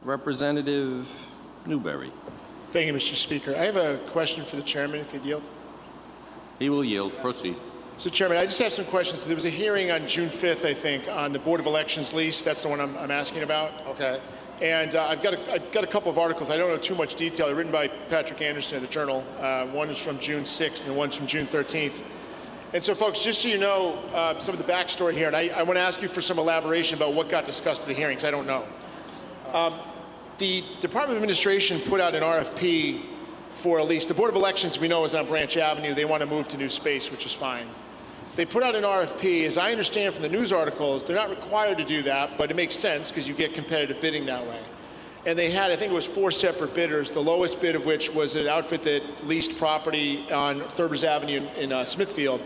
Representative Newberry. Thank you, Mr. Speaker. I have a question for the chairman, if he'd yield. He will yield. Proceed. So, Chairman, I just have some questions. There was a hearing on June 5th, I think, on the Board of Elections lease. That's the one I'm asking about. Okay. And I've got a couple of articles. I don't know too much detail. They're written by Patrick Anderson of the Journal. One is from June 6th and one's from June 13th. And so, folks, just so you know some of the backstory here, and I want to ask you for some elaboration about what got discussed at the hearing, because I don't know. The Department of Administration put out an RFP for a lease. The Board of Elections, we know, is on Branch Avenue. They want to move to new space, which is fine. They put out an RFP. As I understand from the news articles, they're not required to do that, but it makes sense because you get competitive bidding that way. And they had, I think it was 4 separate bidders, the lowest bid of which was an outfit that leased property on Thurbers Avenue in Smithfield.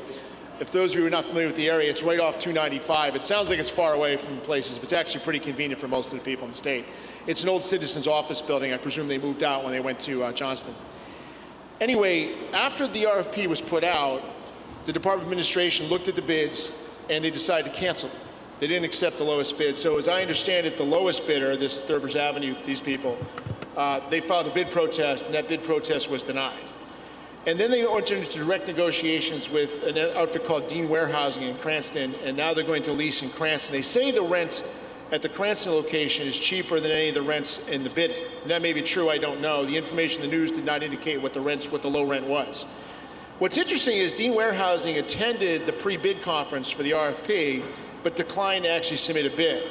If those of you who are not familiar with the area, it's right off 295. It sounds like it's far away from places, but it's actually pretty convenient for most of the people in the state. It's an old Citizens office building. I presume they moved out when they went to Johnston. Anyway, after the RFP was put out, the Department of Administration looked at the bids and they decided to cancel them. They didn't accept the lowest bid. So as I understand it, the lowest bidder, this Thurbers Avenue, these people, they filed a bid protest, and that bid protest was denied. And then they entered into direct negotiations with an outfit called Dean Warehousing in Cranston, and now they're going to lease in Cranston. They say the rent at the Cranston location is cheaper than any of the rents in the bidding. And that may be true, I don't know. The information in the news did not indicate what the low rent was. What's interesting is Dean Warehousing attended the pre-bid conference for the RFP, but declined to actually submit a bid,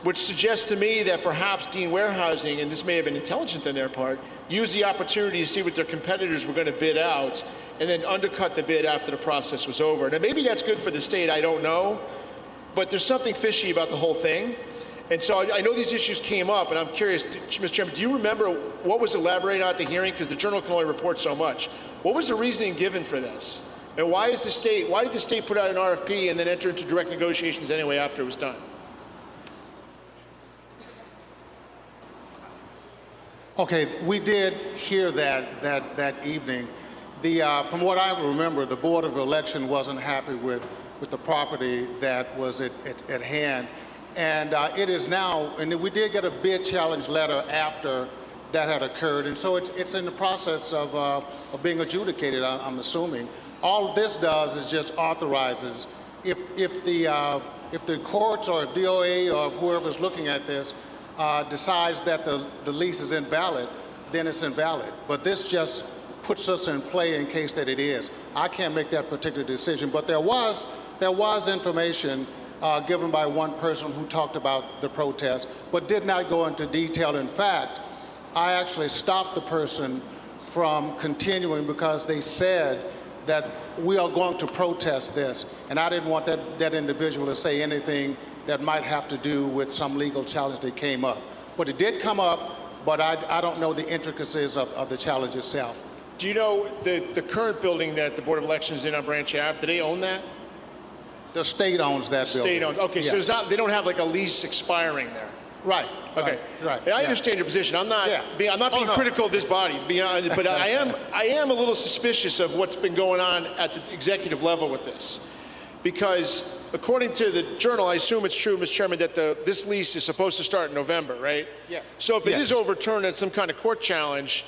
which suggests to me that perhaps Dean Warehousing, and this may have been intelligent on their part, used the opportunity to see what their competitors were going to bid out and then undercut the bid after the process was over. Now, maybe that's good for the state, I don't know, but there's something fishy about the whole thing. And so I know these issues came up, and I'm curious, Mr. Chairman, do you remember what was elaborated on at the hearing? Because the Journal can only report so much. What was the reasoning given for this? And why did the state put out an RFP and then enter into direct negotiations anyway after it was done? Okay, we did hear that evening. From what I remember, the Board of Election wasn't happy with the property that was at hand. And it is now, and we did get a bid challenge letter after that had occurred, and so it's in the process of being adjudicated, I'm assuming. All this does is just authorizes, if the courts or DOA or whoever's looking at this decides that the lease is invalid, then it's invalid. But this just puts us in play in case that it is. I can't make that particular decision, but there was information given by one person who talked about the protest, but did not go into detail. In fact, I actually stopped the person from continuing because they said that we are going to protest this, and I didn't want that individual to say anything that might have to do with some legal challenge that came up. But it did come up, but I don't know the intricacies of the challenge itself. Do you know the current building that the Board of Elections is in on Branch Ave, do they own that? The state owns that building. State owns, okay, yes. So it's not, they don't have like a lease expiring there. Right. Okay. Right. I understand your position. I'm not being critical of this body, but I am a little suspicious of what's been going on at the executive level with this, because according to the Journal, I assume it's true, Mr. Chairman, that this lease is supposed to start in November, right? Yeah. So if it is overturned at some kind of court challenge,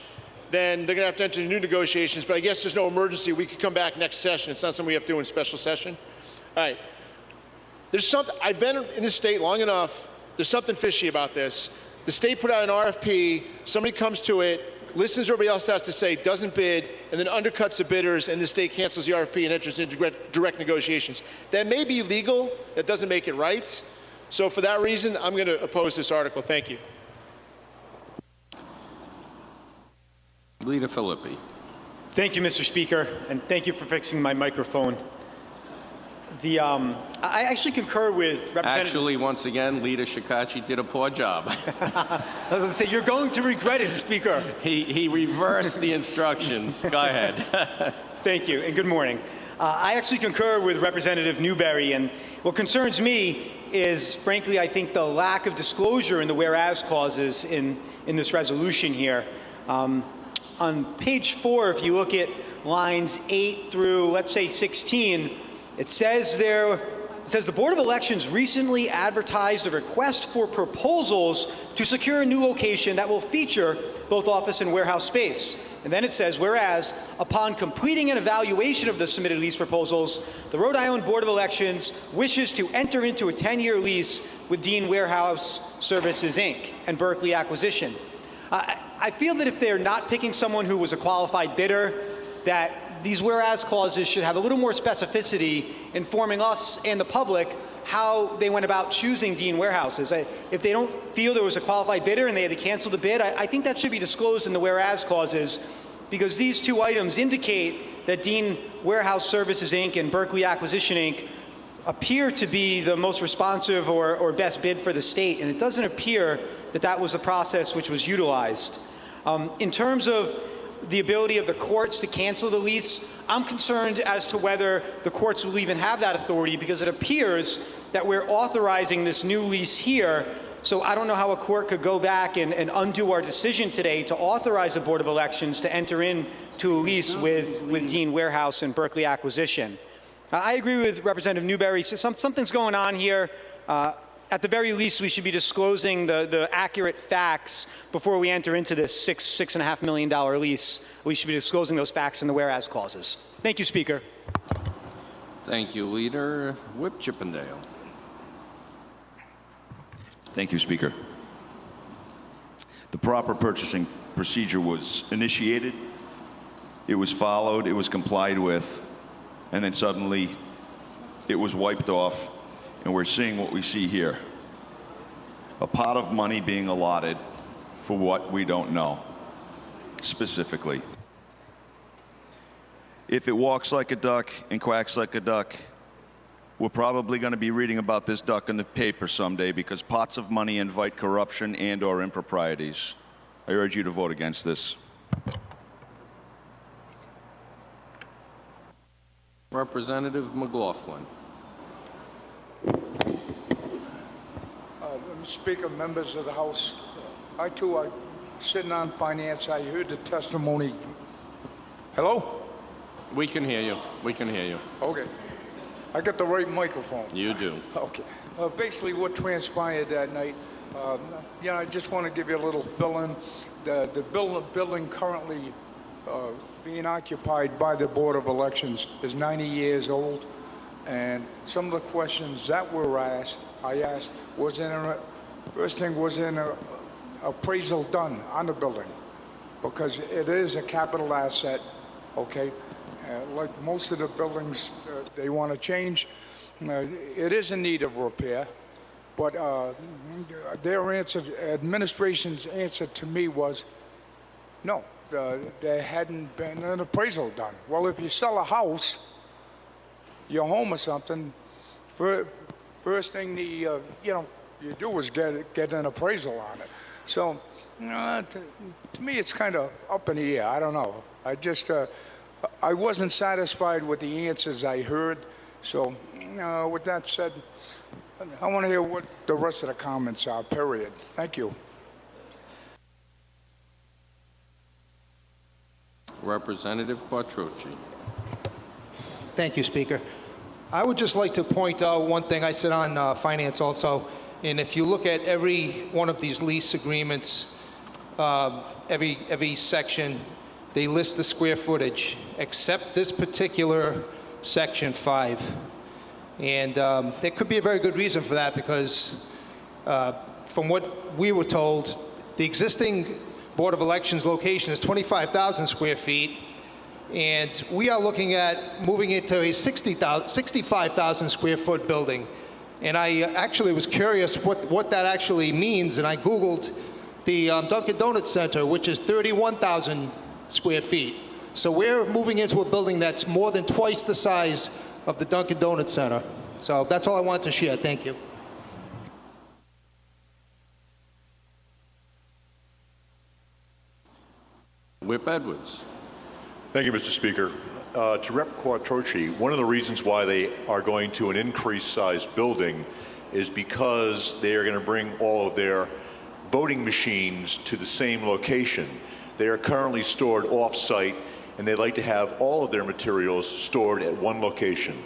then they're going to have to enter new negotiations. But I guess there's no emergency. We could come back next session. It's not something we have to do in special session. All right. There's something. I've been in this state long enough. There's something fishy about this. The state put out an RFP, somebody comes to it, listens to what everybody else has to say, doesn't bid, and then undercuts the bidders, and the state cancels the RFP and enters into direct negotiations. That may be legal, that doesn't make it right. So for that reason, I'm going to oppose this article. Thank you. Lee de Filippi. Thank you, Mr. Speaker, and thank you for fixing my microphone. I actually concur with Representative... Actually, once again, Leader Shikachi did a poor job. I was going to say, you're going to regret it, Speaker. He reversed the instructions. Go ahead. Thank you, and good morning. I actually concur with Representative Newberry, and what concerns me is, frankly, I think the lack of disclosure in the whereas clauses in this resolution here. On page 4, if you look at lines 8 through, let's say, 16, it says there says the Board of Elections recently advertised a request for proposals to secure a new location that will feature both office and warehouse space. And then it says, whereas, upon completing an evaluation of the submitted lease proposals, the Rhode Island Board of Elections wishes to enter into a 10-year lease with Dean Warehouse Services, Inc. and Berkeley Acquisition. I feel that if they're not picking someone who was a qualified bidder, that these whereas clauses should have a little more specificity informing us and the public how they went about choosing Dean Warehouses. If they don't feel there was a qualified bidder and they had to cancel the bid, I think that should be disclosed in the whereas clauses, because these two items indicate that Dean Warehouse Services, Inc. and Berkeley Acquisition, Inc. appear to be the most responsive or best bid for the state, and it doesn't appear that that was the process which was utilized. In terms of the ability of the courts to cancel the lease, I'm concerned as to whether the courts will even have that authority, because it appears that we're authorizing this new lease here. So I don't know how a court could go back and undo our decision today to authorize the Board of Elections to enter into a lease with Dean Warehouse and Berkeley Acquisition. I agree with Representative Newberry. Something's going on here. At the very least, we should be disclosing the accurate facts before we enter into this $6.5 million lease. We should be disclosing those facts in the whereas clauses. Thank you, Speaker. Thank you, Leader. Whip Chippendale. Thank you, Speaker. The proper purchasing procedure was initiated, it was followed, it was complied with, and then suddenly it was wiped off, and we're seeing what we see here. A pot of money being allotted for what we don't know, specifically. If it walks like a duck and quacks like a duck, we're probably going to be reading about this duck in the paper someday, because pots of money invite corruption and/or improprieties. I urge you to vote against this. Representative McLaughlin. Mr. Speaker, members of the House, I too are sitting on finance. I heard the testimony. Hello? We can hear you. We can hear you. Okay. I got the right microphone. You do. Okay. Basically, what transpired that night, I just want to give you a little fill-in. The building currently being occupied by the Board of Elections is 90 years old, and some of the questions that were asked, first thing, was an appraisal done on the building? Because it is a capital asset, okay? Like most of the buildings they want to change, it is in need of repair, but their answer, administration's answer to me was, no, there hadn't been an appraisal done. Well, if you sell a house, your home or something, first thing you do is get an appraisal on it. So to me, it's kind of up in the air. I don't know. I wasn't satisfied with the answers I heard. So with that said, I want to hear what the rest of the comments are, period. Thank you. Representative Petrucci. Thank you, Speaker. I would just like to point out one thing. I sit on finance also, and if you look at every one of these lease agreements, every section, they list the square footage, except this particular section 5. And there could be a very good reason for that, because from what we were told, the existing Board of Elections location is 25,000 square feet, and we are looking at moving it to a 65,000 square foot building. And I actually was curious what that actually means, and I Googled the Dunkin' Donuts Center, which is 31,000 square feet. So we're moving into a building that's more than twice the size of the Dunkin' Donuts Center. So that's all I wanted to share. Thank you. Whip Edwards. Thank you, Mr. Speaker. To Rep. Petrucci, one of the reasons why they are going to an increased size building is because they are going to bring all of their voting machines to the same location. They are currently stored off-site, and they'd like to have all of their materials stored at one location.